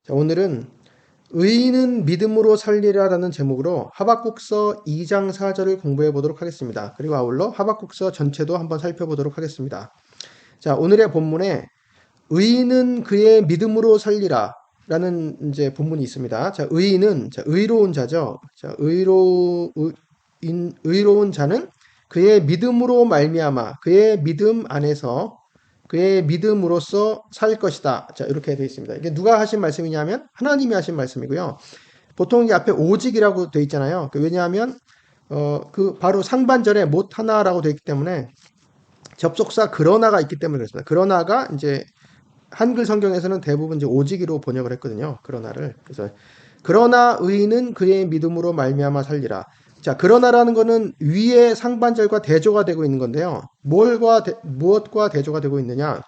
자, 오늘은 의인은 믿음으로 살리라라는 제목으로 하박국서 2장 4절을 공부해 보도록 하겠습니다. 그리고 아울러 하박국서 전체도 한번 살펴보도록 하겠습니다. 자, 오늘의 본문에 의인은 그의 믿음으로 살리라 라는 이제 본문이 있습니다. 자, 의인은 의로운 자죠. 자, 의로운 자는 그의 믿음으로 말미암아 그의 믿음 안에서 그의 믿음으로써 살 것이다. 자, 이렇게 되어 있습니다. 이게 누가 하신 말씀이냐면 하나님이 하신 말씀이고요. 보통 이게 앞에 오직이라고 되어 있잖아요. 왜냐하면 그 바로 상반절에 못 하나라고 되어 있기 때문에 접속사 그러나가 있기 때문에 그렇습니다. 그러나가 이제 한글 성경에서는 대부분 이제 오직이로 번역을 했거든요. 그러나를. 그래서 그러나 의인은 그의 믿음으로 말미암아 살리라. 자, 그러나라는 거는 위의 상반절과 대조가 되고 있는 건데요. 무엇과 대조가 되고 있느냐?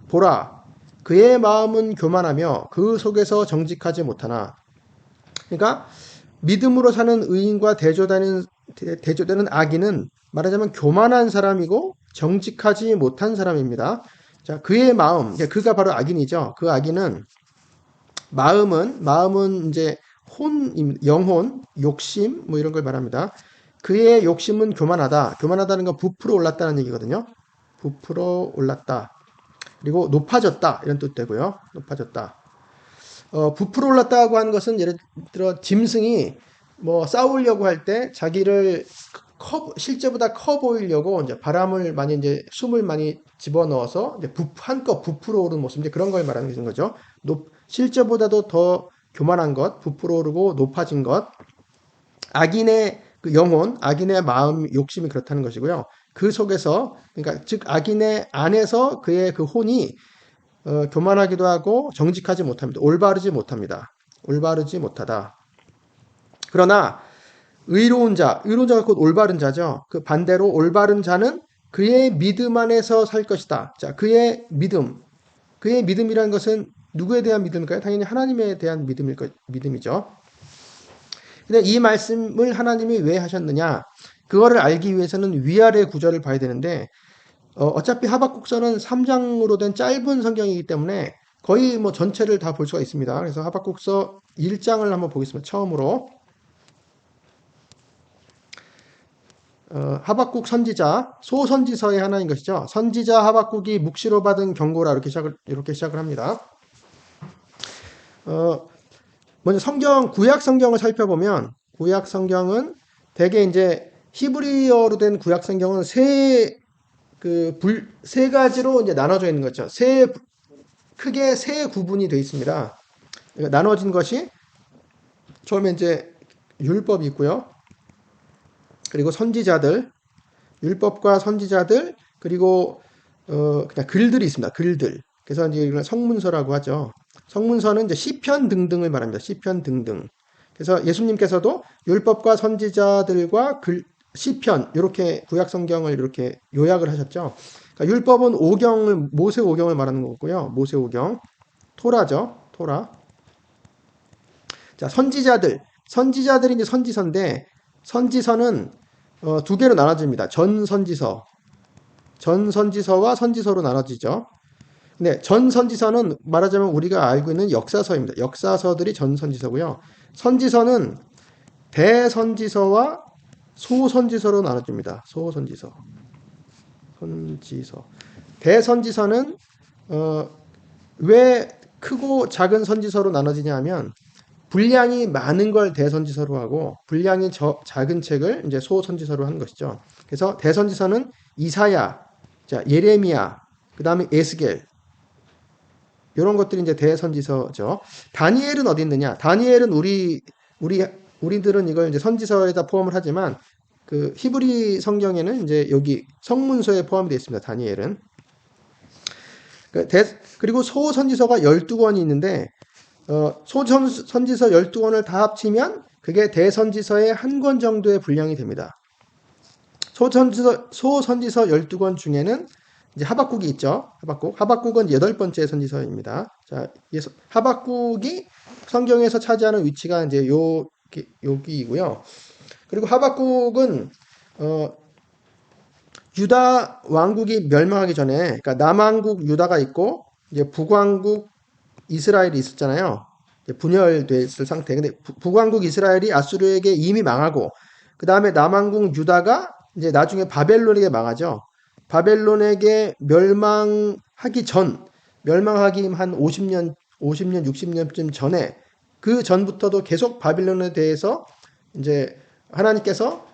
보라, 그의 마음은 교만하며 그 속에서 정직하지 못하나. 그러니까 믿음으로 사는 의인과 대조되는 악인은 말하자면 교만한 사람이고 정직하지 못한 사람입니다. 자, 그의 마음, 그가 바로 악인이죠. 그 악인은 마음은 이제 영혼, 욕심, 뭐 이런 걸 말합니다. 그의 욕심은 교만하다. 교만하다는 건 부풀어 올랐다는 얘기거든요. 부풀어 올랐다. 그리고 높아졌다. 이런 뜻 되고요. 높아졌다. 부풀어 올랐다고 하는 것은 예를 들어 짐승이 뭐 싸우려고 할 때 자기를 실제보다 커 보이려고 이제 바람을 많이 이제 숨을 많이 집어넣어서 이제 한껏 부풀어 오르는 모습, 이제 그런 걸 말하는 거죠. 실제보다도 더 교만한 것, 부풀어 오르고 높아진 것, 악인의 그 영혼, 악인의 마음, 욕심이 그렇다는 것이고요. 그 속에서, 그러니까 즉 악인의 안에서 그의 그 혼이 교만하기도 하고 정직하지 못합니다. 올바르지 못합니다. 올바르지 못하다. 그러나 의로운 자가 곧 올바른 자죠. 그 반대로 올바른 자는 그의 믿음 안에서 살 것이다. 자, 그의 믿음이라는 것은 누구에 대한 믿음일까요? 당연히 하나님에 대한 믿음이죠. 근데 이 말씀을 하나님이 왜 하셨느냐? 그거를 알기 위해서는 위아래 구절을 봐야 되는데, 어차피 하박국서는 3장으로 된 짧은 성경이기 때문에 거의 뭐 전체를 다 볼 수가 있습니다. 그래서 하박국서 1장을 한번 보겠습니다. 처음으로. 하박국 선지자, 소선지서의 하나인 것이죠. 선지자 하박국이 묵시로 받은 경고라 이렇게 시작을 합니다. 먼저 구약 성경을 살펴보면, 구약 성경은 대개 이제 히브리어로 된 구약 성경은 세 가지로 이제 나눠져 있는 거죠. 크게 세 구분이 되어 있습니다. 그러니까 나눠진 것이 처음에 이제 율법이 있고요. 그리고 선지자들, 율법과 선지자들, 그리고 그냥 글들이 있습니다. 글들. 그래서 이제 이걸 성문서라고 하죠. 성문서는 이제 시편 등등을 말합니다. 시편 등등. 그래서 예수님께서도 율법과 선지자들과 시편 이렇게 구약 성경을 이렇게 요약을 하셨죠. 그러니까 율법은 모세 오경을 말하는 거고요. 모세 오경, 토라죠. 토라. 자, 선지자들이 이제 선지서인데 선지서는 두 개로 나눠집니다. 전선지서와 선지서로 나눠지죠. 근데 전선지서는 말하자면 우리가 알고 있는 역사서입니다. 역사서들이 전선지서고요. 선지서는 대선지서와 소선지서로 나눠집니다. 소선지서. 선지서. 대선지서는 왜 크고 작은 선지서로 나눠지냐 하면 분량이 많은 걸 대선지서로 하고 분량이 작은 책을 이제 소선지서로 하는 것이죠. 그래서 대선지서는 이사야, 자, 예레미야, 그 다음에 에스겔, 이런 것들이 이제 대선지서죠. 다니엘은 어디 있느냐? 다니엘은 우리들은 이걸 이제 선지서에다 포함을 하지만 그 히브리 성경에는 이제 여기 성문서에 포함이 되어 있습니다. 다니엘은. 그리고 소선지서가 12권이 있는데 소선지서 12권을 다 합치면 그게 대선지서의 한 권 정도의 분량이 됩니다. 소선지서 12권 중에는 이제 하박국이 있죠. 하박국은 8번째 선지서입니다. 자, 하박국이 성경에서 차지하는 위치가 이제 여기이고요. 그리고 하박국은 유다 왕국이 멸망하기 전에, 그러니까 남왕국 유다가 있고 이제 북왕국 이스라엘이 있었잖아요. 분열됐을 상태. 근데 북왕국 이스라엘이 아수르에게 이미 망하고 그 다음에 남왕국 유다가 이제 나중에 바벨론에게 망하죠. 바벨론에게 멸망하기 한 50년, 60년쯤 전에 그 전부터도 계속 바빌론에 대해서 이제 하나님께서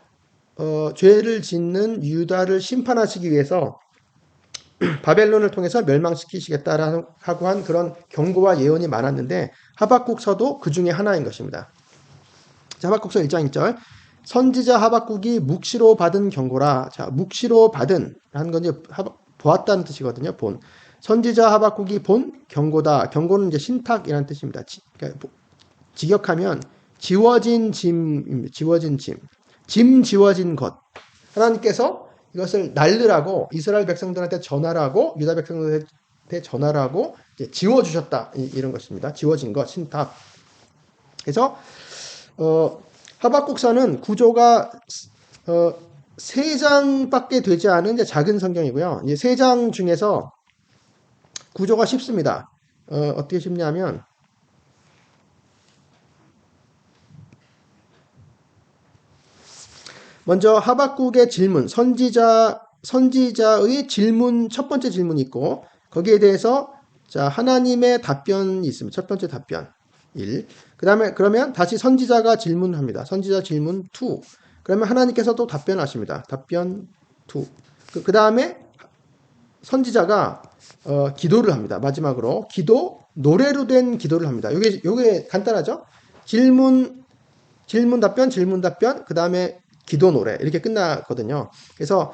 죄를 짓는 유다를 심판하시기 위해서 바벨론을 통해서 멸망시키시겠다라고 한 그런 경고와 예언이 많았는데 하박국서도 그 중에 하나인 것입니다. 자, 하박국서 1장 1절. 선지자 하박국이 묵시로 받은 경고라. 자, 묵시로 받은 라는 건 이제 보았다는 뜻이거든요. 본. 선지자 하박국이 본 경고다. 경고는 이제 신탁이라는 뜻입니다. 그러니까 직역하면 지워진 지워진 짐 지워진 것. 하나님께서 이것을 날르라고 이스라엘 백성들한테 전하라고 유다 백성들한테 전하라고 지워주셨다. 이런 것입니다. 지워진 것, 신탁. 그래서 하박국서는 구조가 3장밖에 되지 않은 이제 작은 성경이고요. 이제 3장 중에서 구조가 쉽습니다. 어떻게 쉽냐면 먼저 하박국의 질문, 선지자의 질문, 첫 번째 질문이 있고 거기에 대해서 자, 하나님의 답변이 있습니다. 첫 번째 답변 1. 그다음에 그러면 다시 선지자가 질문합니다. 선지자 질문 2. 그러면 하나님께서 또 답변하십니다. 답변 2. 그다음에 선지자가 기도를 합니다. 마지막으로 노래로 된 기도를 합니다. 요게 간단하죠? 질문 답변, 그 다음에 기도 노래 이렇게 끝나거든요. 그래서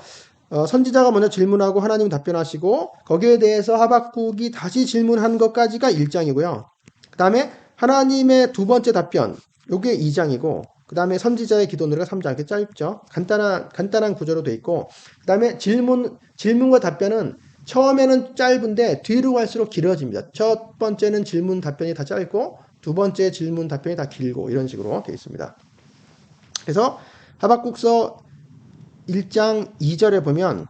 선지자가 먼저 질문하고 하나님 답변하시고 거기에 대해서 하박국이 다시 질문한 것까지가 1장이고요. 그 다음에 하나님의 두 번째 답변 요게 2장이고 그 다음에 선지자의 기도 노래가 3장. 이렇게 짧죠. 간단한 구조로 돼 있고 그 다음에 질문과 답변은 처음에는 짧은데 뒤로 갈수록 길어집니다. 첫 번째는 질문 답변이 다 짧고 두 번째 질문 답변이 다 길고 이런 식으로 되어 있습니다. 그래서 하박국서 1장 2절에 보면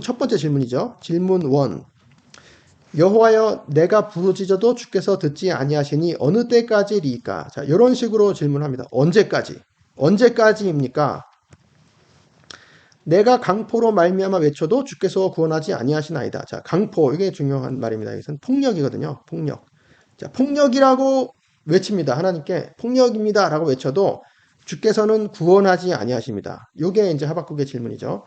첫 번째 질문이죠. 질문 1. 여호와여 내가 부르짖어도 주께서 듣지 아니하시니 어느 때까지리이까? 자, 이런 식으로 질문합니다. 언제까지입니까? 내가 강포로 말미암아 외쳐도 주께서 구원하지 아니하시나이다. 자, 강포 이게 중요한 말입니다. 이것은 폭력이거든요. 폭력. 자, 폭력이라고 외칩니다. 하나님께 폭력입니다라고 외쳐도 주께서는 구원하지 아니하십니다. 이게 이제 하박국의 질문이죠.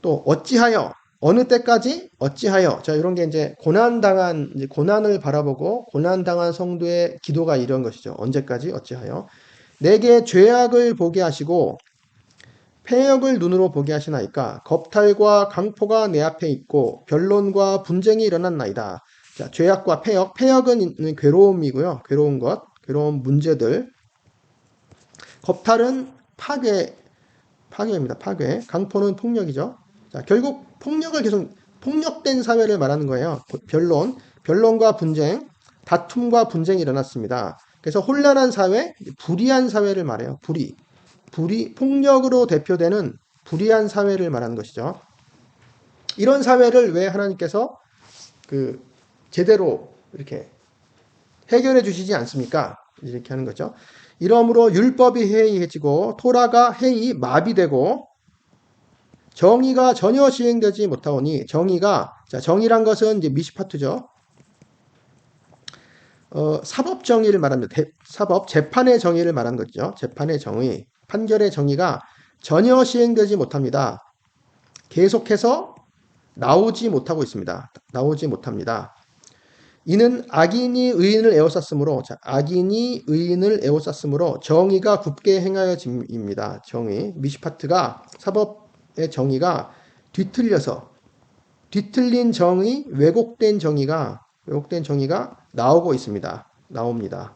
또 어찌하여 어느 때까지 어찌하여 자 이런 게 이제 고난을 바라보고 고난당한 성도의 기도가 이런 것이죠. 언제까지 어찌하여 내게 죄악을 보게 하시고 패역을 눈으로 보게 하시나이까 겁탈과 강포가 내 앞에 있고 변론과 분쟁이 일어났나이다. 자, 죄악과 패역은 괴로움이고요. 괴로운 문제들. 겁탈은 파괴입니다. 파괴. 강포는 폭력이죠. 자, 결국 폭력된 사회를 말하는 거예요. 변론과 분쟁, 다툼과 분쟁이 일어났습니다. 그래서 혼란한 사회, 불의한 사회를 말해요. 폭력으로 대표되는 불의한 사회를 말하는 것이죠. 이런 사회를 왜 하나님께서 제대로 이렇게 해결해 주시지 않습니까? 이렇게 하는 거죠. 이러므로 율법이 해이해지고 토라가 마비되고 정의가 전혀 시행되지 못하오니 정의란 것은 이제 미시파트죠. 사법 정의를 말합니다. 재판의 정의를 말하는 거죠. 재판의 정의, 판결의 정의가 전혀 시행되지 못합니다. 계속해서 나오지 못하고 있습니다. 나오지 못합니다. 이는 악인이 의인을 에워쌌으므로 정의가 굽게 행하여짐입니다. 정의, 미시파트가 사법의 정의가 뒤틀린 정의, 왜곡된 정의가 나옵니다.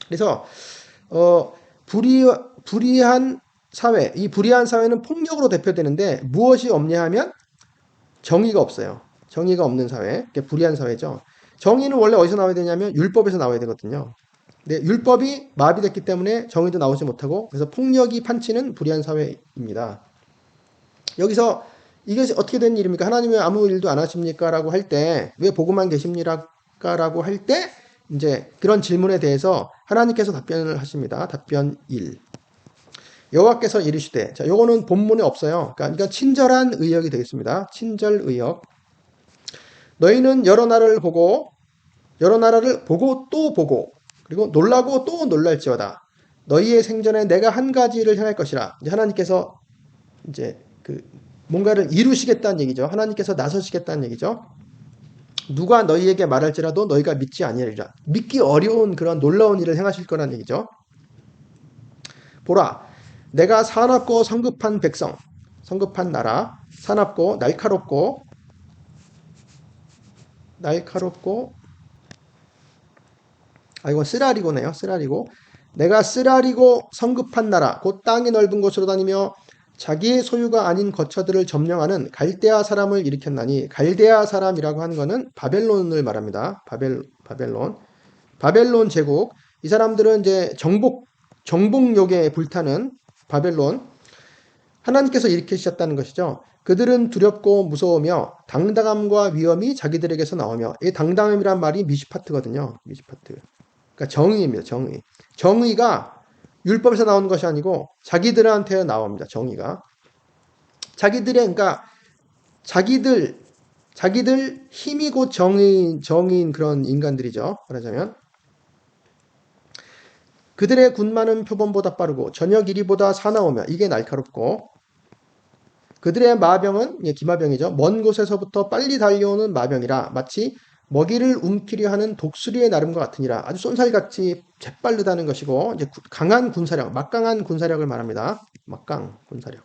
그래서 불의한 사회, 이 불의한 사회는 폭력으로 대표되는데 무엇이 없냐 하면 정의가 없어요. 정의가 없는 사회, 불의한 사회죠. 정의는 원래 어디서 나와야 되냐면 율법에서 나와야 되거든요. 근데 율법이 마비됐기 때문에 정의도 나오지 못하고 그래서 폭력이 판치는 불의한 사회입니다. 여기서 이것이 어떻게 된 일입니까? 하나님 왜 아무 일도 안 하십니까? 라고 할 때 왜 보고만 계십니까? 라고 할 때 이제 그런 질문에 대해서 하나님께서 답변을 하십니다. 답변 1. 여호와께서 이르시되, 자, 요거는 본문에 없어요. 그러니까 친절한 의역이 되겠습니다. 친절 의역. 너희는 여러 나라를 보고 또 보고, 그리고 놀라고 또 놀랄지어다. 너희의 생전에 내가 한 가지를 행할 것이라. 이제 하나님께서 이제 뭔가를 이루시겠다는 얘기죠. 하나님께서 나서시겠다는 얘기죠. 누가 너희에게 말할지라도 너희가 믿지 아니하리라. 믿기 어려운 그런 놀라운 일을 행하실 거라는 얘기죠. 보라, 내가 사납고 성급한 백성, 성급한 나라, 사납고 날카롭고, 이건 쓰라리고네요. 쓰라리고. 내가 쓰라리고 성급한 나라, 곧 땅이 넓은 곳으로 다니며 자기의 소유가 아닌 거처들을 점령하는 갈대아 사람을 일으켰나니, 갈대아 사람이라고 하는 것은 바벨론을 말합니다. 바벨론 제국. 이 사람들은 이제 정복욕에 불타는 바벨론. 하나님께서 일으키셨다는 것이죠. 그들은 두렵고 무서우며 당당함과 위엄이 자기들에게서 나오며, 이 당당함이란 말이 미시파트거든요. 미시파트. 그러니까 정의입니다. 정의. 정의가 율법에서 나오는 것이 아니고 자기들한테 나옵니다. 정의가. 그러니까 자기들 힘이 곧 정의인 그런 인간들이죠. 말하자면. 그들의 군마는 표범보다 빠르고 저녁 이리보다 사나우며, 이게 날카롭고, 그들의 마병은 기마병이죠. 먼 곳에서부터 빨리 달려오는 마병이라 마치 먹이를 움키려 하는 독수리의 나름과 같으니라. 아주 쏜살같이 재빠르다는 것이고, 이제 강한 군사력, 막강한 군사력을 말합니다. 막강 군사력.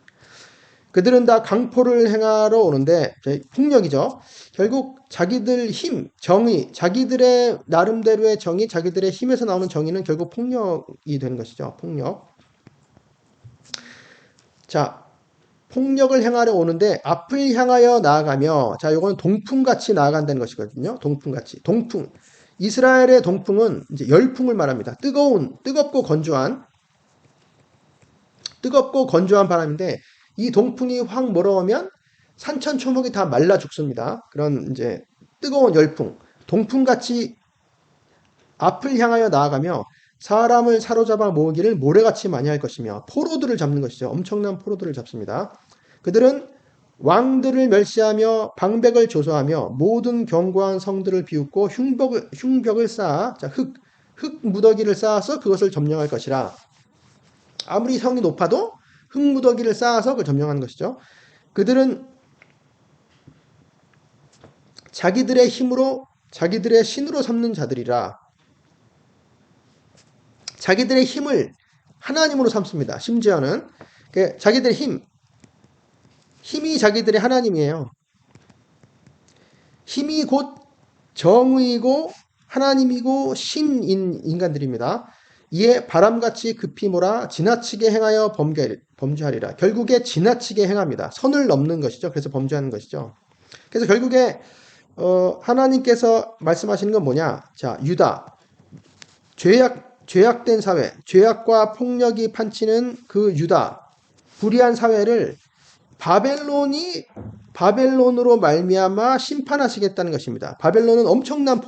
그들은 다 강포를 행하러 오는데, 폭력이죠. 결국 자기들 힘, 정의, 자기들의 나름대로의 정의, 자기들의 힘에서 나오는 정의는 결국 폭력이 되는 것이죠. 폭력. 자, 폭력을 행하려 오는데 앞을 향하여 나아가며, 자, 요건 동풍같이 나아간다는 것이거든요. 동풍같이. 동풍. 이스라엘의 동풍은 이제 열풍을 말합니다. 뜨겁고 건조한 바람인데, 이 동풍이 확 몰아오면 산천초목이 다 말라 죽습니다. 그런 이제 뜨거운 열풍. 동풍같이 앞을 향하여 나아가며 사람을 사로잡아 모으기를 모래같이 많이 할 것이며, 포로들을 잡는 것이죠. 엄청난 포로들을 잡습니다. 그들은 왕들을 멸시하며 방백을 조소하며 모든 견고한 성들을 비웃고 흉벽을 쌓아, 자, 흙 무더기를 쌓아서 그것을 점령할 것이라. 아무리 성이 높아도 흙 무더기를 쌓아서 그걸 점령하는 것이죠. 그들은 자기들의 힘으로 자기들의 신으로 삼는 자들이라. 자기들의 힘을 하나님으로 삼습니다. 심지어는 자기들의 힘이 자기들의 하나님이에요. 힘이 곧 정의이고 하나님이고 신인 인간들입니다. 이에 바람같이 급히 몰아 지나치게 행하여 범죄하리라. 결국에 지나치게 행합니다. 선을 넘는 것이죠. 그래서 범죄하는 것이죠. 그래서 결국에 하나님께서 말씀하시는 건 뭐냐? 자, 유다. 죄악된 사회, 죄악과 폭력이 판치는 그 유다, 불의한 사회를 바벨론으로 말미암아 심판하시겠다는 것입니다. 바벨론은 엄청난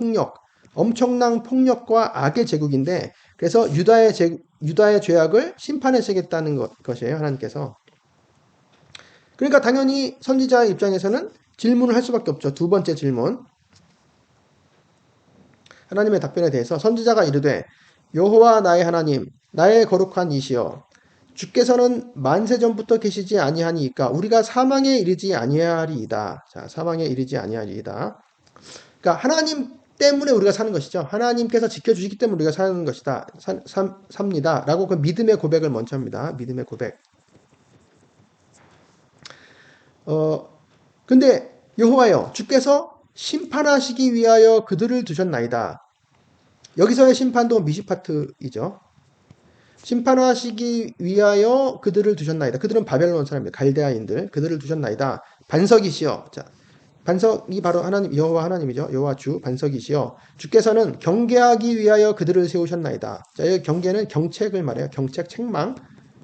폭력과 악의 제국인데, 그래서 유다의 죄악을 심판하시겠다는 것이에요. 하나님께서. 그러니까 당연히 선지자의 입장에서는 질문을 할 수밖에 없죠. 두 번째 질문. 하나님의 답변에 대해서 선지자가 이르되, 여호와 나의 하나님, 나의 거룩한 이시여, 주께서는 만세 전부터 계시지 아니하니이까 우리가 사망에 이르지 아니하리이다. 자, 사망에 이르지 아니하리이다. 그러니까 하나님 때문에 우리가 사는 것이죠. 하나님께서 지켜주시기 때문에 우리가 사는 것이다. 삽니다. 라고 그 믿음의 고백을 먼저 합니다. 믿음의 고백. 근데 여호와여, 주께서 심판하시기 위하여 그들을 두셨나이다. 여기서의 심판도 미시파트이죠. 심판하시기 위하여 그들을 두셨나이다. 그들은 바벨론 사람입니다. 갈대아인들. 그들을 두셨나이다. 반석이시여. 자, 반석이 바로 여호와 하나님이죠. 여호와 주, 반석이시여. 주께서는 경계하기 위하여 그들을 세우셨나이다. 자, 여기 경계는 경책을 말해요. 경책,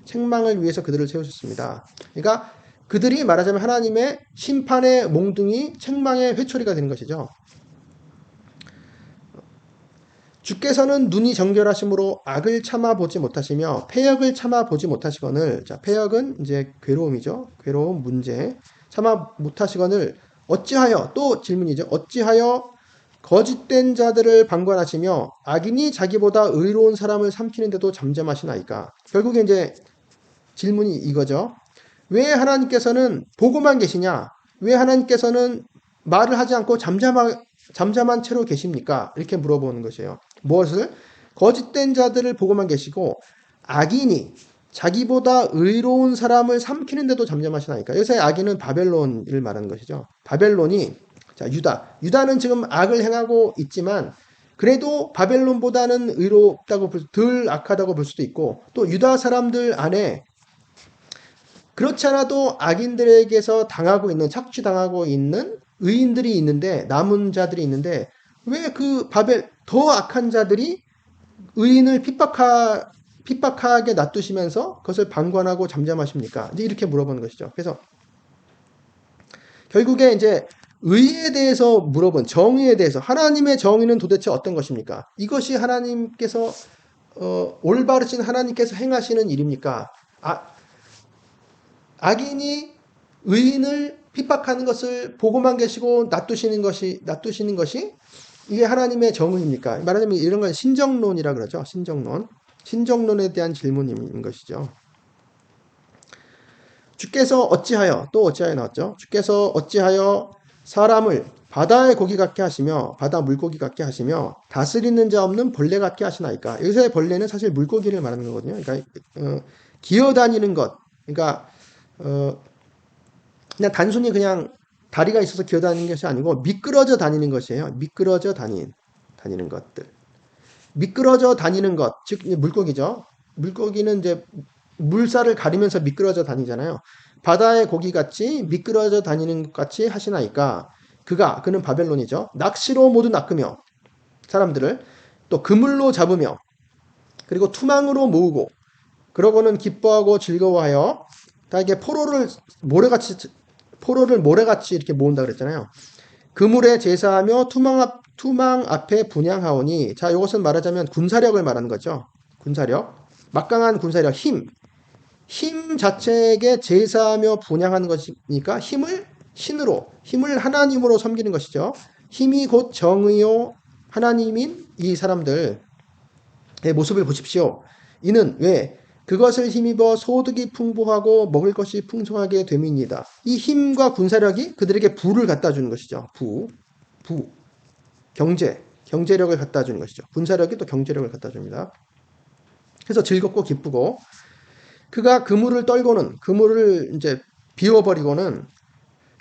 책망을 위해서 그들을 세우셨습니다. 그러니까 그들이 말하자면 하나님의 심판의 몽둥이, 책망의 회초리가 되는 것이죠. 주께서는 눈이 정결하심으로 악을 참아 보지 못하시며 패역을 참아 보지 못하시거늘. 자, 패역은 이제 괴로움이죠. 괴로움, 문제. 참아 못하시거늘 어찌하여, 또 질문이죠. 어찌하여 거짓된 자들을 방관하시며 악인이 자기보다 의로운 사람을 삼키는데도 잠잠하시나이까. 결국에 이제 질문이 이거죠. 왜 하나님께서는 보고만 계시냐? 왜 하나님께서는 말을 하지 않고 잠잠한 채로 계십니까? 이렇게 물어보는 것이에요. 무엇을? 거짓된 자들을 보고만 계시고 악인이 자기보다 의로운 사람을 삼키는데도 잠잠하시나이까. 여기서의 악인은 바벨론을 말하는 것이죠. 바벨론이, 자, 유다는 지금 악을 행하고 있지만 그래도 바벨론보다는 의롭다고 덜 악하다고 볼 수도 있고, 또 유다 사람들 안에 그렇지 않아도 악인들에게서 착취당하고 있는 의인들이 있는데, 남은 자들이 있는데, 왜 그 더 악한 자들이 의인을 핍박하게 놔두시면서 그것을 방관하고 잠잠하십니까? 이제 이렇게 물어보는 것이죠. 그래서 결국에 이제 의에 대해서 물어본 정의에 대해서, 하나님의 정의는 도대체 어떤 것입니까? 이것이 하나님께서 올바르신 하나님께서 행하시는 일입니까? 악인이 의인을 핍박하는 것을 보고만 계시고 놔두시는 것이 이게 하나님의 정의입니까? 말하자면 이런 건 신정론이라 그러죠. 신정론에 대한 질문인 것이죠. 주께서 어찌하여, 또 어찌하여 나왔죠. 주께서 어찌하여 사람을 바다의 고기 같게 하시며 바다 물고기 같게 하시며 다스리는 자 없는 벌레 같게 하시나이까. 여기서의 벌레는 사실 물고기를 말하는 거거든요. 그러니까 기어다니는 것, 그러니까 그냥 단순히 그냥 다리가 있어서 기어다니는 것이 아니고 미끄러져 다니는 것이에요. 미끄러져 다니는 것들. 미끄러져 다니는 것, 즉 물고기죠. 물고기는 이제 물살을 가리면서 미끄러져 다니잖아요. 바다의 고기같이 미끄러져 다니는 것 같이 하시나이까. 그는 바벨론이죠. 낚시로 모두 낚으며 사람들을 또 그물로 잡으며 그리고 투망으로 모으고 그러고는 기뻐하고 즐거워하여 다 이게 포로를 모래같이 이렇게 모은다 그랬잖아요. 그물에 제사하며 투망 앞에 분향하오니, 자, 이것은 말하자면 군사력을 말하는 거죠. 군사력, 막강한 군사력, 힘 자체에게 제사하며 분향하는 것이니까 힘을 하나님으로 섬기는 것이죠. 힘이 곧 정의요 하나님인 이 사람들의 모습을 보십시오. 이는 왜? 그것을 힘입어 소득이 풍부하고 먹을 것이 풍성하게 됨이니이다. 이 힘과 군사력이 그들에게 부를 갖다 주는 것이죠. 경제력을 갖다 주는 것이죠. 군사력이 또 경제력을 갖다 줍니다. 그래서 즐겁고 기쁘고, 그가 그물을 이제 비워버리고는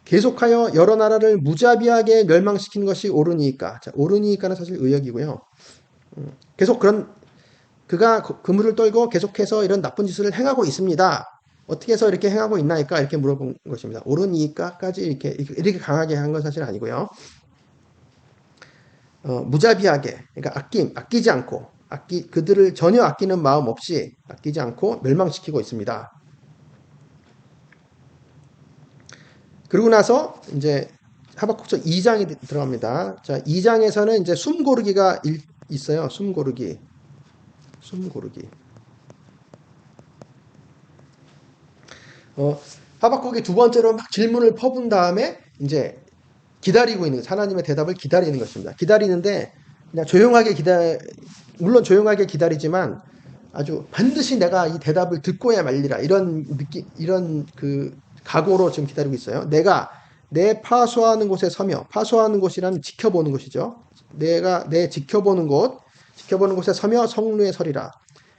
계속하여 여러 나라를 무자비하게 멸망시키는 것이 옳으니까. 자, 옳으니까는 사실 의역이고요. 그가 그물을 떨고 계속해서 이런 나쁜 짓을 행하고 있습니다. 어떻게 해서 이렇게 행하고 있나이까? 이렇게 물어본 것입니다. 옳으니까까지 이렇게 강하게 한 건 사실 아니고요. 무자비하게, 그러니까 아끼지 않고, 그들을 전혀 아끼는 마음 없이 아끼지 않고 멸망시키고 있습니다. 그러고 나서 이제 하박국서 2장이 들어갑니다. 자, 2장에서는 이제 숨 고르기가 있어요. 숨 고르기. 하박국이 두 번째로 막 질문을 퍼본 다음에 이제 기다리고 있는, 하나님의 대답을 기다리는 것입니다. 기다리는데 그냥 물론 조용하게 기다리지만 아주 반드시 내가 이 대답을 듣고야 말리라, 이런 그 각오로 지금 기다리고 있어요. 내가 내 파수하는 곳에 서며, 파수하는 곳이란 지켜보는 곳이죠. 내가 내 지켜보는 곳에 서며 성루에 서리라.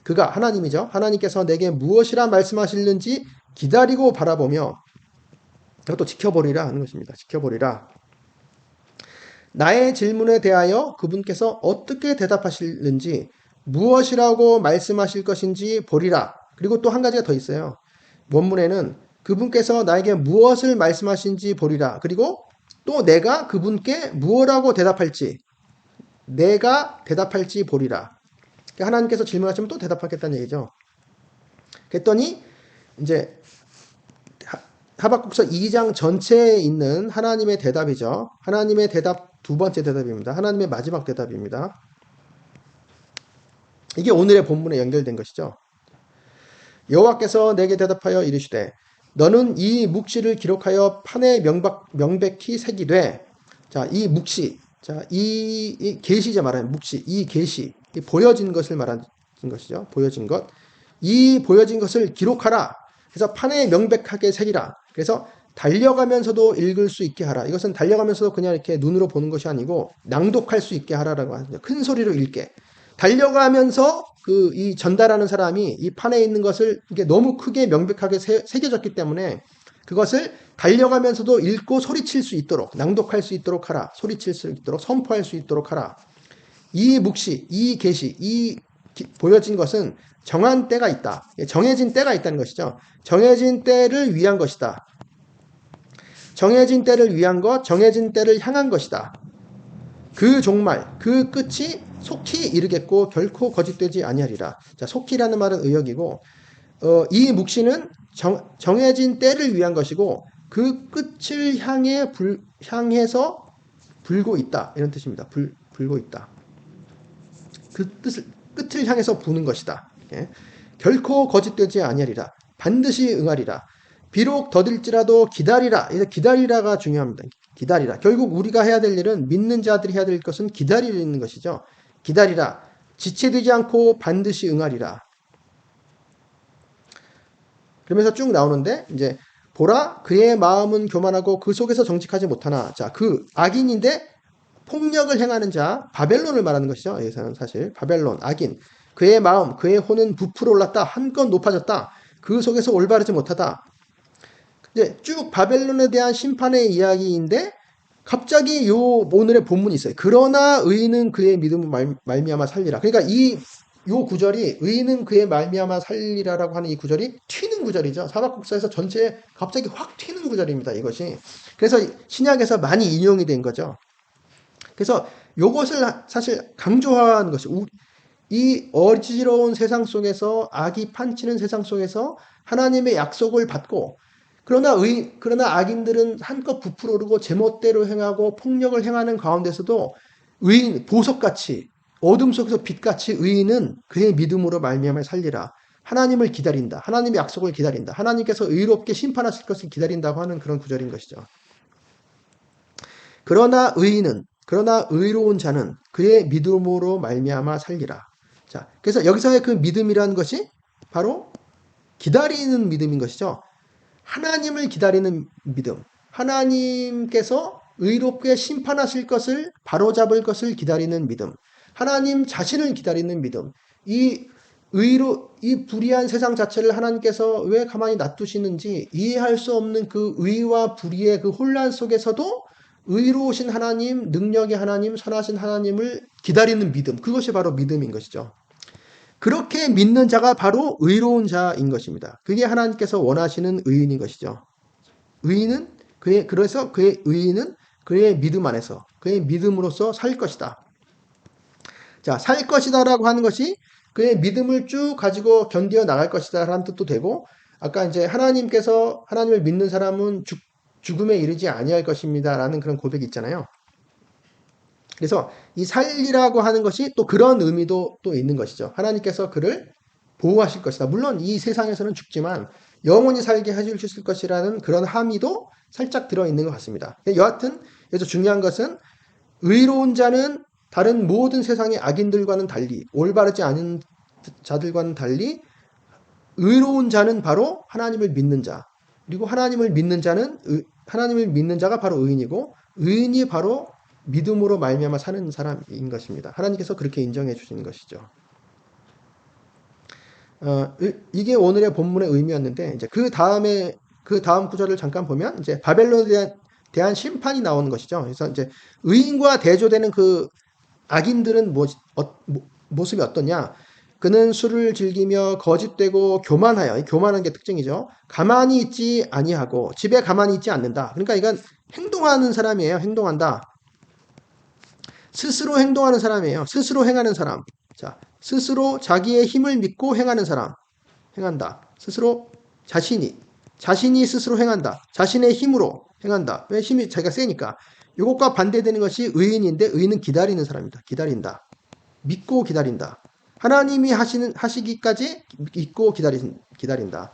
그가 하나님이죠. 하나님께서 내게 무엇이라 말씀하실는지 기다리고 바라보며 그것도 지켜보리라 하는 것입니다. 지켜보리라. 나의 질문에 대하여 그분께서 어떻게 대답하실는지, 무엇이라고 말씀하실 것인지 보리라. 그리고 또 한 가지가 더 있어요. 원문에는 그분께서 나에게 무엇을 말씀하신지 보리라. 그리고 또 내가 그분께 무엇라고 대답할지 보리라. 하나님께서 질문하시면 또 대답하겠다는 얘기죠. 그랬더니 이제 하박국서 2장 전체에 있는 하나님의 대답이죠. 하나님의 대답, 두 번째 대답입니다. 하나님의 마지막 대답입니다. 이게 오늘의 본문에 연결된 것이죠. 여호와께서 내게 대답하여 이르시되 너는 이 묵시를 기록하여 판에 명백히 새기되 자, 이 묵시 자, 이 계시제 말하는 묵시 이 계시 이 보여진 것을 말하는 것이죠. 보여진 것. 이 보여진 것을 기록하라. 그래서 판에 명백하게 새기라. 그래서 달려가면서도 읽을 수 있게 하라. 이것은 달려가면서도 그냥 이렇게 눈으로 보는 것이 아니고 낭독할 수 있게 하라라고 하거든요. 큰 소리로 읽게. 달려가면서 이 전달하는 사람이 이 판에 있는 것을 이게 너무 크게 명백하게 새겨졌기 때문에 그것을 달려가면서도 읽고 소리칠 수 있도록 낭독할 수 있도록 하라. 소리칠 수 있도록 선포할 수 있도록 하라. 이 묵시, 이 계시, 보여진 것은 정한 때가 있다. 정해진 때가 있다는 것이죠. 정해진 때를 위한 것이다. 정해진 때를 위한 것, 정해진 때를 향한 것이다. 그 종말, 그 끝이 속히 이르겠고 결코 거짓되지 아니하리라. 자, 속히라는 말은 의역이고 이 묵시는 정해진 때를 위한 것이고 그 끝을 향해서 불고 있다. 이런 뜻입니다. 불고 있다. 그 끝을 향해서 부는 것이다. 예. 결코 거짓되지 아니하리라. 반드시 응하리라. 비록 더딜지라도 기다리라. 기다리라가 중요합니다. 기다리라. 결국 우리가 해야 될 일은 믿는 자들이 해야 될 것은 기다리는 것이죠. 기다리라. 지체되지 않고 반드시 응하리라. 그러면서 쭉 나오는데 이제 보라 그의 마음은 교만하고 그 속에서 정직하지 못하나 자, 그 악인인데 폭력을 행하는 자 바벨론을 말하는 것이죠. 여기서는 사실 바벨론 악인 그의 마음 그의 혼은 부풀어 올랐다 한껏 높아졌다 그 속에서 올바르지 못하다. 이제 쭉 바벨론에 대한 심판의 이야기인데 갑자기 요 오늘의 본문이 있어요. 그러나 의인은 그의 믿음을 말미암아 살리라. 그러니까 요 구절이 의인은 그의 말미암아 살리라라고 하는 이 구절이 튀는 구절이죠. 사박국사에서 전체에 갑자기 확 튀는 구절입니다. 이것이. 그래서 신약에서 많이 인용이 된 거죠. 그래서 요것을 사실 강조하는 것이 이 어지러운 세상 속에서 악이 판치는 세상 속에서 하나님의 약속을 받고 그러나 악인들은 한껏 부풀어 오르고 제멋대로 행하고 폭력을 행하는 가운데서도 의인 보석같이 어둠 속에서 빛같이 의인은 그의 믿음으로 말미암아 살리라. 하나님을 기다린다. 하나님의 약속을 기다린다. 하나님께서 의롭게 심판하실 것을 기다린다고 하는 그런 구절인 것이죠. 그러나 의로운 자는 그의 믿음으로 말미암아 살리라. 자, 그래서 여기서의 그 믿음이라는 것이 바로 기다리는 믿음인 것이죠. 하나님을 기다리는 믿음. 하나님께서 의롭게 심판하실 것을 바로잡을 것을 기다리는 믿음. 하나님 자신을 기다리는 믿음. 이 불의한 세상 자체를 하나님께서 왜 가만히 놔두시는지 이해할 수 없는 그 의와 불의의 그 혼란 속에서도 의로우신 하나님, 능력의 하나님, 선하신 하나님을 기다리는 믿음. 그것이 바로 믿음인 것이죠. 그렇게 믿는 자가 바로 의로운 자인 것입니다. 그게 하나님께서 원하시는 의인인 것이죠. 그래서 그의 의인은 그의 믿음 안에서, 그의 믿음으로써 살 것이다. 자, 살 것이다라고 하는 것이 그의 믿음을 쭉 가지고 견디어 나갈 것이다라는 뜻도 되고, 아까 이제 하나님을 믿는 사람은 죽음에 이르지 아니할 것입니다라는 그런 고백이 있잖아요. 그래서 이 살리라고 하는 것이 또 그런 의미도 또 있는 것이죠. 하나님께서 그를 보호하실 것이다. 물론 이 세상에서는 죽지만 영원히 살게 해주실 것이라는 그런 함의도 살짝 들어있는 것 같습니다. 여하튼 여기서 중요한 것은 의로운 자는 다른 모든 세상의 악인들과는 달리 올바르지 않은 자들과는 달리 의로운 자는 바로 하나님을 믿는 자. 그리고 하나님을 믿는 자가 바로 의인이고 의인이 바로 믿음으로 말미암아 사는 사람인 것입니다. 하나님께서 그렇게 인정해 주시는 것이죠. 이게 오늘의 본문의 의미였는데 이제 그 다음 구절을 잠깐 보면 이제 바벨론에 대한 심판이 나오는 것이죠. 그래서 이제 의인과 대조되는 그 악인들은 모습이 어떠냐? 그는 술을 즐기며 거짓되고 교만하여 교만한 게 특징이죠. 가만히 있지 아니하고 집에 가만히 있지 않는다. 그러니까 이건 행동하는 사람이에요. 행동한다. 스스로 행동하는 사람이에요. 스스로 행하는 사람. 자, 스스로 자기의 힘을 믿고 행하는 사람. 행한다. 스스로 자신이 스스로 행한다. 자신의 힘으로 행한다. 왜 힘이 자기가 세니까. 이것과 반대되는 것이 의인인데 의인은 기다리는 사람입니다. 기다린다. 믿고 기다린다. 하나님이 하시기까지 믿고 기다린다.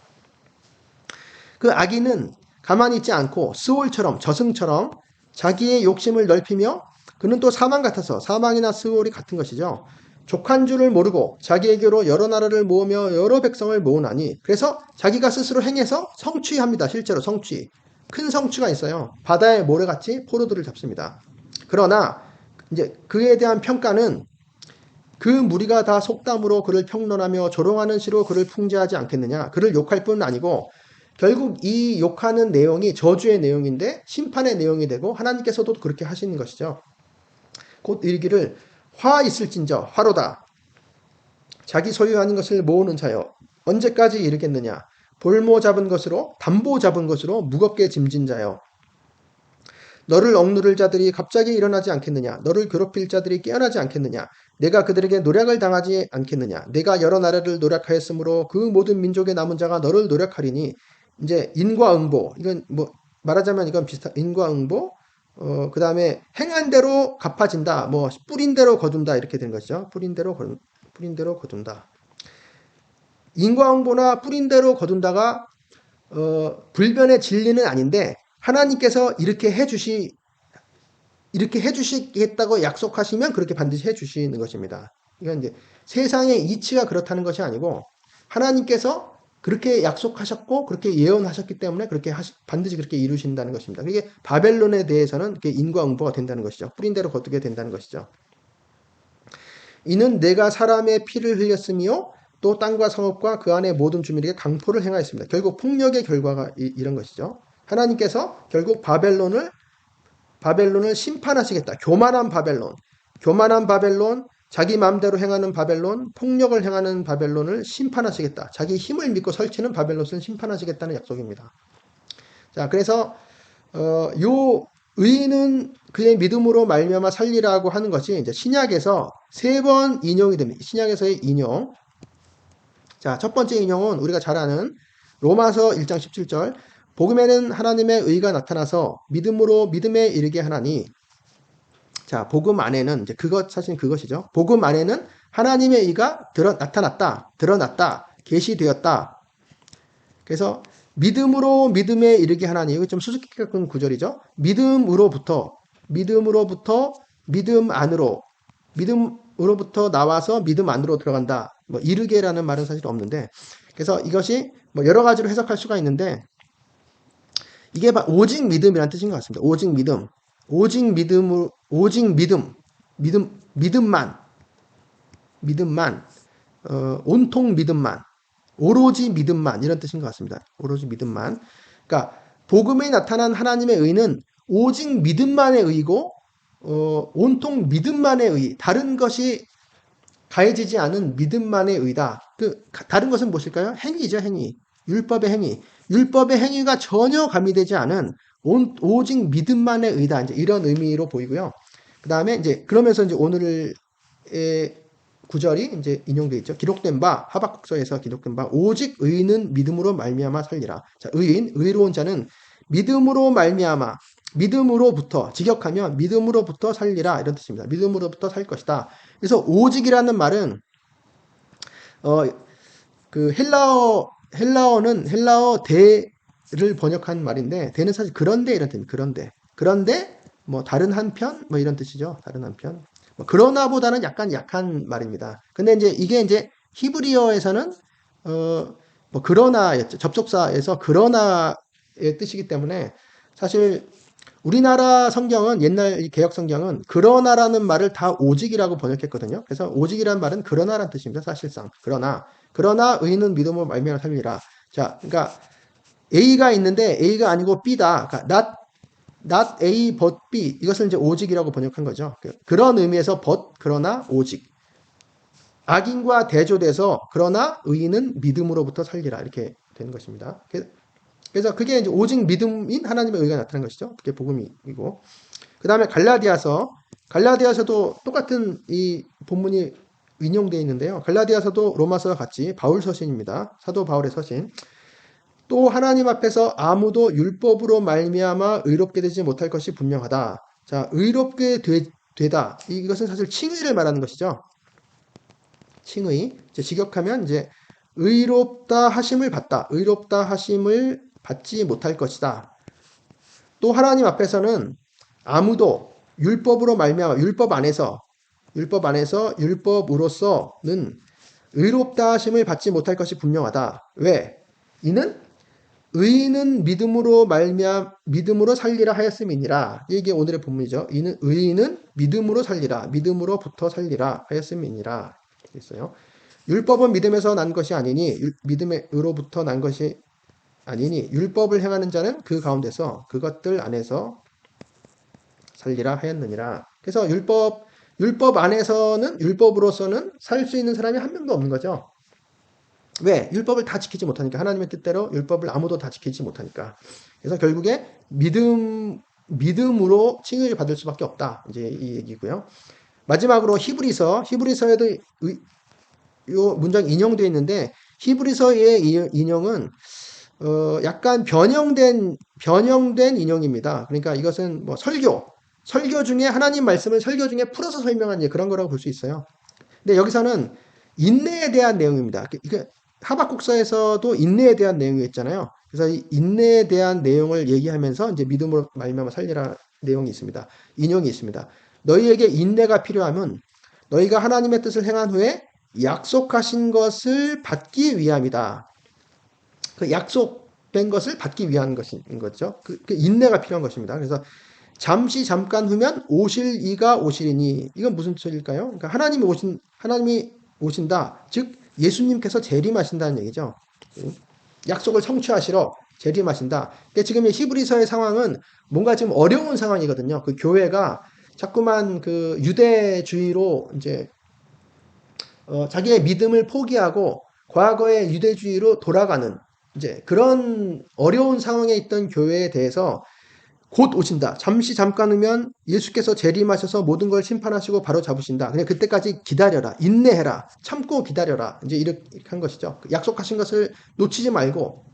그 악인은 가만히 있지 않고 스올처럼 저승처럼 자기의 욕심을 넓히며 그는 또 사망 같아서 사망이나 스올이 같은 것이죠. 족한 줄을 모르고 자기에게로 여러 나라를 모으며 여러 백성을 모으나니 그래서 자기가 스스로 행해서 성취합니다. 실제로 성취. 큰 성취가 있어요. 바다의 모래같이 포로들을 잡습니다. 그러나 이제 그에 대한 평가는 그 무리가 다 속담으로 그를 평론하며 조롱하는 시로 그를 풍자하지 않겠느냐. 그를 욕할 뿐 아니고 결국 이 욕하는 내용이 저주의 내용인데 심판의 내용이 되고 하나님께서도 그렇게 하시는 것이죠. 곧 이르기를 화 있을진저 화로다. 자기 소유하는 것을 모으는 자여 언제까지 이르겠느냐. 볼모 잡은 것으로 담보 잡은 것으로 무겁게 짐진 자여 너를 억누를 자들이 갑자기 일어나지 않겠느냐. 너를 괴롭힐 자들이 깨어나지 않겠느냐. 내가 그들에게 노략을 당하지 않겠느냐. 내가 여러 나라를 노략하였으므로 그 모든 민족의 남은 자가 너를 노략하리니 이제 인과응보 이건 뭐 말하자면 이건 비슷한 인과응보 그 다음에 행한 대로 갚아진다. 뭐 뿌린 대로 거둔다 이렇게 되는 것이죠. 뿌린 대로 거둔다. 인과응보나 뿌린 대로 거둔다가 불변의 진리는 아닌데 하나님께서 이렇게 해주시겠다고 약속하시면 그렇게 반드시 해주시는 것입니다. 이건 이제 세상의 이치가 그렇다는 것이 아니고 하나님께서 그렇게 약속하셨고 그렇게 예언하셨기 때문에 그렇게 반드시 그렇게 이루신다는 것입니다. 그게 바벨론에 대해서는 인과응보가 된다는 것이죠. 뿌린 대로 거두게 된다는 것이죠. 이는 내가 사람의 피를 흘렸으며 또 땅과 성읍과 그 안에 모든 주민에게 강포를 행하였습니다. 결국 폭력의 결과가 이런 것이죠. 하나님께서 결국 바벨론을 심판하시겠다. 교만한 바벨론, 자기 마음대로 행하는 바벨론, 폭력을 행하는 바벨론을 심판하시겠다. 자기 힘을 믿고 설치는 바벨론을 심판하시겠다는 약속입니다. 자, 그래서 요 의인은 그의 믿음으로 말미암아 살리라고 하는 것이 이제 신약에서 3번 인용이 됩니다. 신약에서의 인용. 자, 첫 번째 인용은 우리가 잘 아는 로마서 1장 17절. 복음에는 하나님의 의가 나타나서 믿음으로 믿음에 이르게 하나니. 자, 복음 안에는 이제 사실 그것이죠. 복음 안에는 하나님의 의가 드러났다, 계시되었다. 그래서 믿음으로 믿음에 이르게 하나니. 이거 좀 수수께끼 같은 구절이죠. 믿음으로부터 믿음 안으로부터 나와서 믿음 안으로 들어간다. 뭐 이르게라는 말은 사실 없는데, 그래서 이것이 뭐 여러 가지로 해석할 수가 있는데 이게 오직 믿음이라는 뜻인 것 같습니다. 믿음만, 온통 믿음만, 오로지 믿음만 이런 뜻인 것 같습니다. 오로지 믿음만. 그러니까 복음에 나타난 하나님의 의는 오직 믿음만의 의고 온통 믿음만의 의, 다른 것이 가해지지 않은 믿음만의 의다. 다른 것은 무엇일까요? 행위죠, 행위. 율법의 행위. 율법의 행위가 전혀 가미되지 않은 오직 믿음만의 의다. 이제 이런 의미로 보이고요. 그 다음에 이제 그러면서 이제 오늘의 구절이 이제 인용되어 있죠. 기록된 바, 하박국서에서 기록된 바, 오직 의인은 믿음으로 말미암아 살리라. 자, 의로운 자는 믿음으로 말미암아, 믿음으로부터, 직역하면 믿음으로부터 살리라 이런 뜻입니다. 믿음으로부터 살 것이다. 그래서 오직이라는 말은 그 헬라어는 헬라어 대를 번역한 말인데 대는 사실 그런데 이런 뜻입니다. 그런데 뭐 다른 한편 뭐 이런 뜻이죠. 다른 한편. 뭐 그러나보다는 약간 약한 말입니다. 근데 이게 이제 히브리어에서는 뭐 그러나였죠. 접속사에서 그러나의 뜻이기 때문에 사실 우리나라 성경은 옛날 개혁 성경은 그러나라는 말을 다 오직이라고 번역했거든요. 그래서 오직이라는 말은 그러나라는 뜻입니다. 사실상 그러나 의인은 믿음으로 말미암아 살리라. 자, 그러니까 A가 있는데 A가 아니고 B다. 그러니까 not A but B 이것을 이제 오직이라고 번역한 거죠. 그런 의미에서 but 그러나 오직. 악인과 대조돼서 그러나 의인은 믿음으로부터 살리라 이렇게 되는 것입니다. 그래서 그게 이제 오직 믿음인 하나님의 의가 나타난 것이죠. 그게 복음이고. 그 다음에 갈라디아서도 똑같은 이 본문이 인용되어 있는데요. 갈라디아서도 로마서와 같이 바울 서신입니다. 사도 바울의 서신. 또 하나님 앞에서 아무도 율법으로 말미암아 의롭게 되지 못할 것이 분명하다. 자, 의롭게 되다. 이것은 사실 칭의를 말하는 것이죠. 칭의. 이제 직역하면 이제 의롭다 하심을 받다. 의롭다 하심을 받지 못할 것이다. 또 하나님 앞에서는 아무도 율법으로 말미암아 율법으로서는 의롭다 하심을 받지 못할 것이 분명하다. 왜? 이는 의인은 믿음으로 살리라 하였음이니라. 이게 오늘의 본문이죠. 이는 의인은 믿음으로 살리라. 믿음으로부터 살리라 하였음이니라. 있어요. 율법은 믿음에서 난 것이 아니니 믿음으로부터 난 것이 아니니 율법을 행하는 자는 그 가운데서 그것들 안에서 살리라 하였느니라. 그래서 율법 안에서는 율법으로서는 살 수 있는 사람이 한 명도 없는 거죠. 왜? 율법을 다 지키지 못하니까. 하나님의 뜻대로 율법을 아무도 다 지키지 못하니까. 그래서 결국에 믿음으로 칭의를 받을 수밖에 없다. 이제 이 얘기고요. 마지막으로 히브리서에도 요 문장 인용되어 있는데 히브리서의 인용은 약간 변형된 인용입니다. 그러니까 이것은 뭐 설교 중에 하나님 말씀을 설교 중에 풀어서 설명한 그런 거라고 볼 수 있어요. 근데 여기서는 인내에 대한 내용입니다. 하박국서에서도 인내에 대한 내용이 있잖아요. 그래서 이 인내에 대한 내용을 얘기하면서 이제 믿음으로 말미암아 살리라 내용이 있습니다. 인용이 있습니다. 너희에게 인내가 필요하면 너희가 하나님의 뜻을 행한 후에 약속하신 것을 받기 위함이다. 그 약속된 것을 받기 위한 것인 거죠. 그 인내가 필요한 것입니다. 그래서 잠깐 후면 오실 이가 오시리니 이건 무슨 소리일까요? 그러니까 하나님이 오신다. 즉 예수님께서 재림하신다는 얘기죠. 약속을 성취하시러 재림하신다. 근데 지금 히브리서의 상황은 뭔가 좀 어려운 상황이거든요. 그 교회가 자꾸만 그 유대주의로 이제 자기의 믿음을 포기하고 과거의 유대주의로 돌아가는 이제 그런 어려운 상황에 있던 교회에 대해서 곧 오신다. 잠깐 후면 예수께서 재림하셔서 모든 걸 심판하시고 바로 잡으신다. 그냥 그때까지 기다려라. 인내해라. 참고 기다려라. 이제 이렇게 한 것이죠. 약속하신 것을 놓치지 말고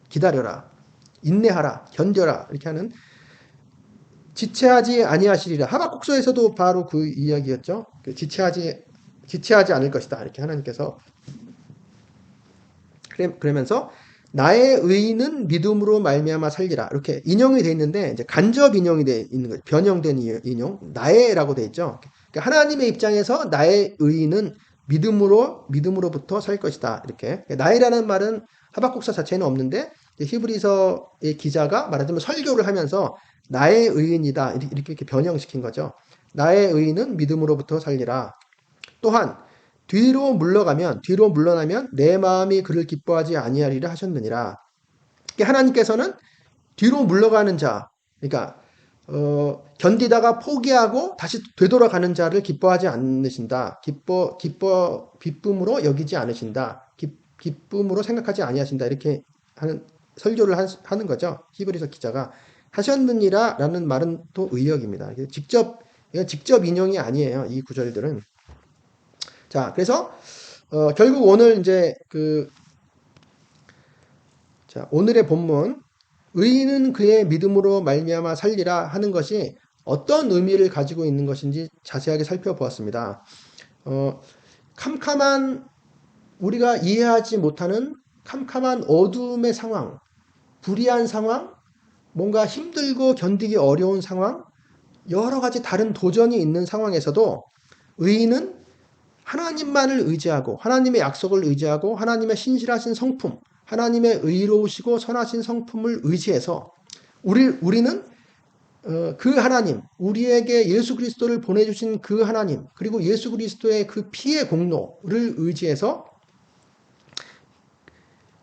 기다려라. 인내하라. 견뎌라. 이렇게 하는 지체하지 아니하시리라. 하박국서에서도 바로 그 이야기였죠. 지체하지 않을 것이다. 이렇게 하나님께서 그러면서 나의 의인은 믿음으로 말미암아 살리라. 이렇게 인용이 돼 있는데 이제 간접 인용이 돼 있는 거예요. 변형된 인용. 나의라고 돼 있죠. 그러니까 하나님의 입장에서 나의 의인은 믿음으로부터 살 것이다. 이렇게. 나의라는 말은 하박국서 자체는 없는데 히브리서의 기자가 말하자면 설교를 하면서 나의 의인이다. 이렇게 변형시킨 거죠. 나의 의인은 믿음으로부터 살리라. 또한 뒤로 물러나면 내 마음이 그를 기뻐하지 아니하리라 하셨느니라. 하나님께서는 뒤로 물러가는 자, 그러니까 견디다가 포기하고 다시 되돌아가는 자를 기뻐하지 않으신다. 기쁨으로 여기지 않으신다. 기쁨으로 생각하지 아니하신다. 이렇게 하는 설교를 하는 거죠. 히브리서 기자가 하셨느니라라는 말은 또 의역입니다. 직접 인용이 아니에요. 이 구절들은. 자, 그래서 결국 오늘 이제 오늘의 본문 의인은 그의 믿음으로 말미암아 살리라 하는 것이 어떤 의미를 가지고 있는 것인지 자세하게 살펴보았습니다. 우리가 이해하지 못하는 캄캄한 어둠의 상황, 불의한 상황, 뭔가 힘들고 견디기 어려운 상황, 여러 가지 다른 도전이 있는 상황에서도 의인은 하나님만을 의지하고 하나님의 약속을 의지하고 하나님의 신실하신 성품, 하나님의 의로우시고 선하신 성품을 의지해서 우리는 그 하나님, 우리에게 예수 그리스도를 보내주신 그 하나님, 그리고 예수 그리스도의 그 피의 공로를 의지해서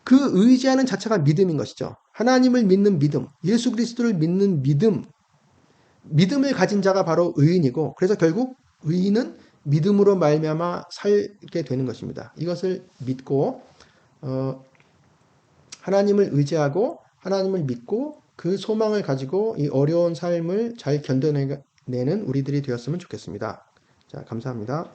그 의지하는 자체가 믿음인 것이죠. 하나님을 믿는 믿음, 예수 그리스도를 믿는 믿음을 가진 자가 바로 의인이고, 그래서 결국 의인은 믿음으로 말미암아 살게 되는 것입니다. 이것을 믿고 하나님을 의지하고 하나님을 믿고 그 소망을 가지고 이 어려운 삶을 잘 견뎌내는 우리들이 되었으면 좋겠습니다. 자, 감사합니다.